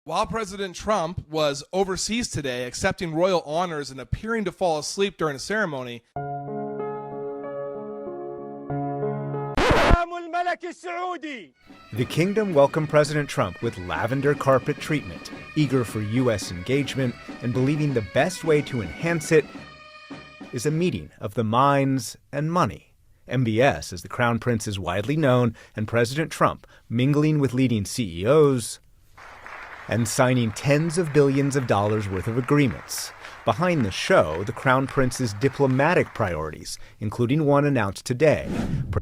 While President Trump was overseas today accepting royal honors and appearing to fall asleep during a ceremony, the kingdom welcomed President Trump with lavender carpet treatment, eager for U.S. engagement and believing the best way to enhance it is a meeting of the minds and money. MBS, as the Crown Prince is widely known, and President Trump mingling with leading CEOs and signing tens of billions of dollars worth of agreements. Behind the show, the Crown Prince's diplomatic priorities, including one announced today.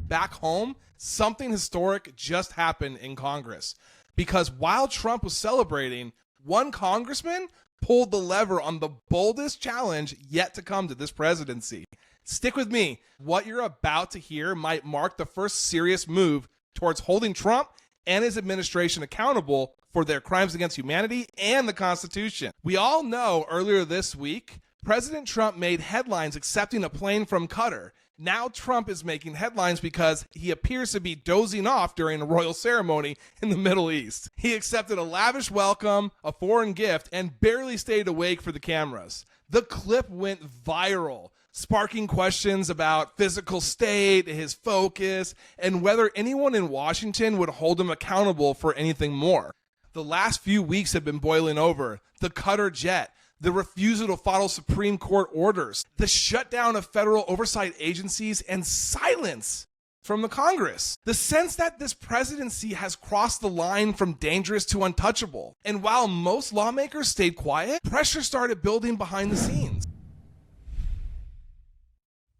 Back home, something historic just happened in Congress. Because while Trump was celebrating, one congressman pulled the lever on the boldest challenge yet to come to this presidency. Stick with me. What you're about to hear might mark the first serious move towards holding Trump and his administration accountable for their crimes against humanity and the Constitution. We all know earlier this week, President Trump made headlines accepting a plane from Qatar. Now Trump is making headlines because he appears to be dozing off during a royal ceremony in the Middle East. He accepted a lavish welcome, a foreign gift, and barely stayed awake for the cameras. The clip went viral, sparking questions about physical state, his focus, and whether anyone in Washington would hold him accountable for anything more. The last few weeks have been boiling over. The Qatar jet, the refusal to follow Supreme Court orders, the shutdown of federal oversight agencies, and silence from the Congress. The sense that this presidency has crossed the line from dangerous to untouchable. And while most lawmakers stayed quiet, pressure started building behind the scenes.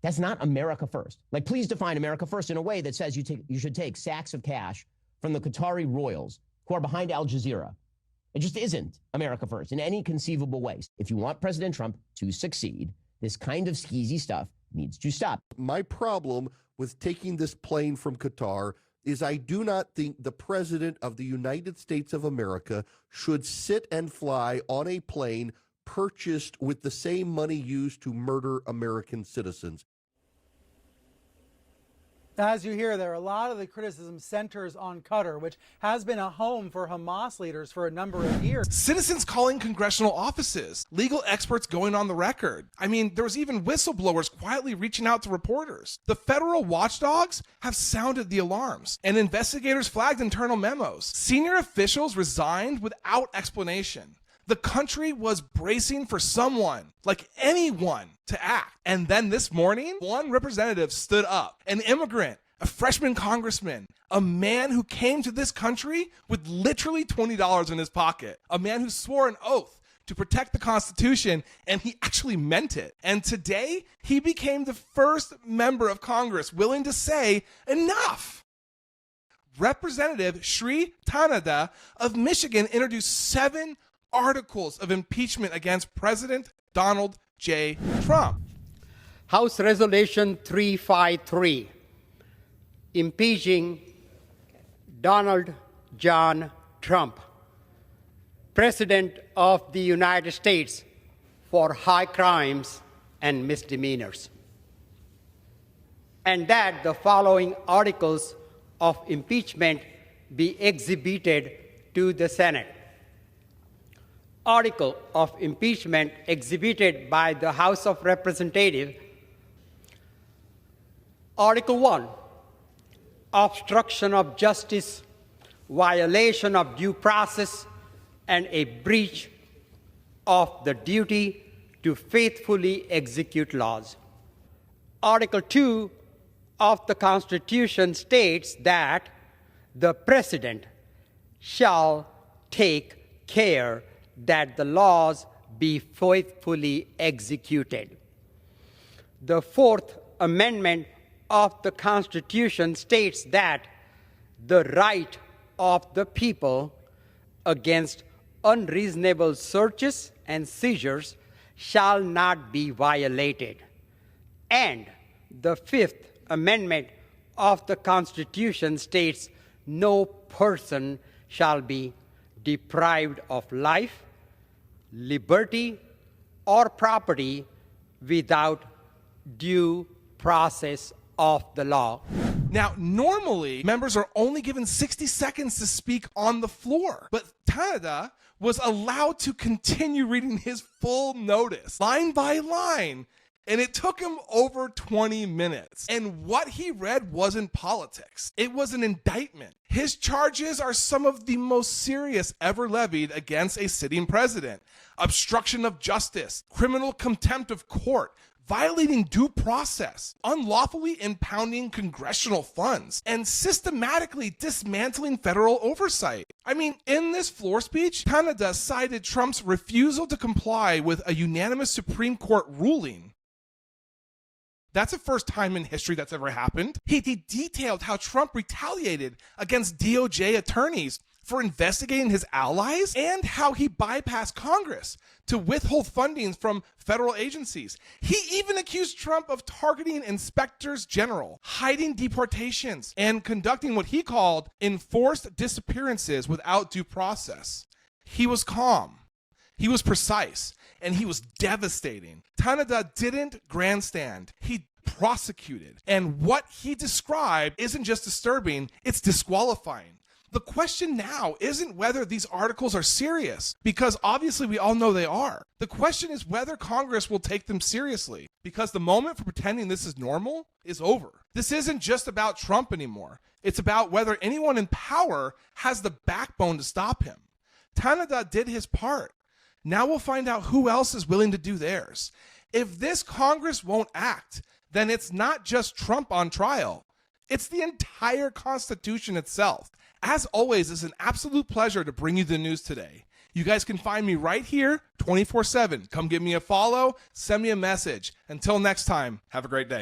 That's not America first. Like, please define America first in a way that says you should take sacks of cash from the Qatari royals who are behind Al Jazeera. It just isn't America first in any conceivable way. If you want President Trump to succeed, this kind of skeezy stuff needs to stop. My problem with taking this plane from Qatar is I do not think the President of the United States of America should sit and fly on a plane purchased with the same money used to murder American citizens. As you hear there, a lot of the criticism centers on Qatar, which has been a home for Hamas leaders for a number of years. Citizens calling congressional offices, legal experts going on the record. I mean, there was even whistleblowers quietly reaching out to reporters. The federal watchdogs have sounded the alarms, and investigators flagged internal memos. Senior officials resigned without explanation. The country was bracing for someone, like anyone, to act. And then this morning, one representative stood up, an immigrant, a freshman congressman, a man who came to this country with literally $20 in his pocket, a man who swore an oath to protect the Constitution, and he actually meant it. And today, he became the first member of Congress willing to say, enough. Representative Sri Tanada of Michigan introduced 7 articles of impeachment against President Donald J. Trump. House Resolution 353, impeaching Donald John Trump, President of the United States, for high crimes and misdemeanors. And that the following articles of impeachment be exhibited to the Senate. Article of impeachment exhibited by the House of Representatives. Article 1, obstruction of justice, violation of due process, and a breach of the duty to faithfully execute laws. Article 2 of the Constitution states that the President shall take care that the laws be faithfully executed. The Fourth Amendment of the Constitution states that the right of the people against unreasonable searches and seizures shall not be violated. And the Fifth Amendment of the Constitution states no person shall be deprived of life, liberty, or property without due process of the law. Now, normally, members are only given 60 seconds to speak on the floor, but Canada was allowed to continue reading his full notice, line by line, and it took him over 20 minutes. And what he read wasn't politics. It was an indictment. His charges are some of the most serious ever levied against a sitting president: obstruction of justice, criminal contempt of court, violating due process, unlawfully impounding congressional funds, and systematically dismantling federal oversight. I mean, in this floor speech, Canada cited Trump's refusal to comply with a unanimous Supreme Court ruling. That's the first time in history that's ever happened. He detailed how Trump retaliated against DOJ attorneys for investigating his allies, and how he bypassed Congress to withhold funding from federal agencies. He even accused Trump of targeting inspectors general, hiding deportations, and conducting what he called enforced disappearances without due process. He was calm, he was precise, and he was devastating. Canada didn't grandstand. He prosecuted. And what he described isn't just disturbing, it's disqualifying. The question now isn't whether these articles are serious, because obviously we all know they are. The question is whether Congress will take them seriously, because the moment for pretending this is normal is over. This isn't just about Trump anymore. It's about whether anyone in power has the backbone to stop him. Canada did his part. Now we'll find out who else is willing to do theirs. If this Congress won't act, then it's not just Trump on trial. It's the entire Constitution itself. As always, it's an absolute pleasure to bring you the news today. You guys can find me right here 24/7. Come give me a follow, send me a message. Until next time, have a great day.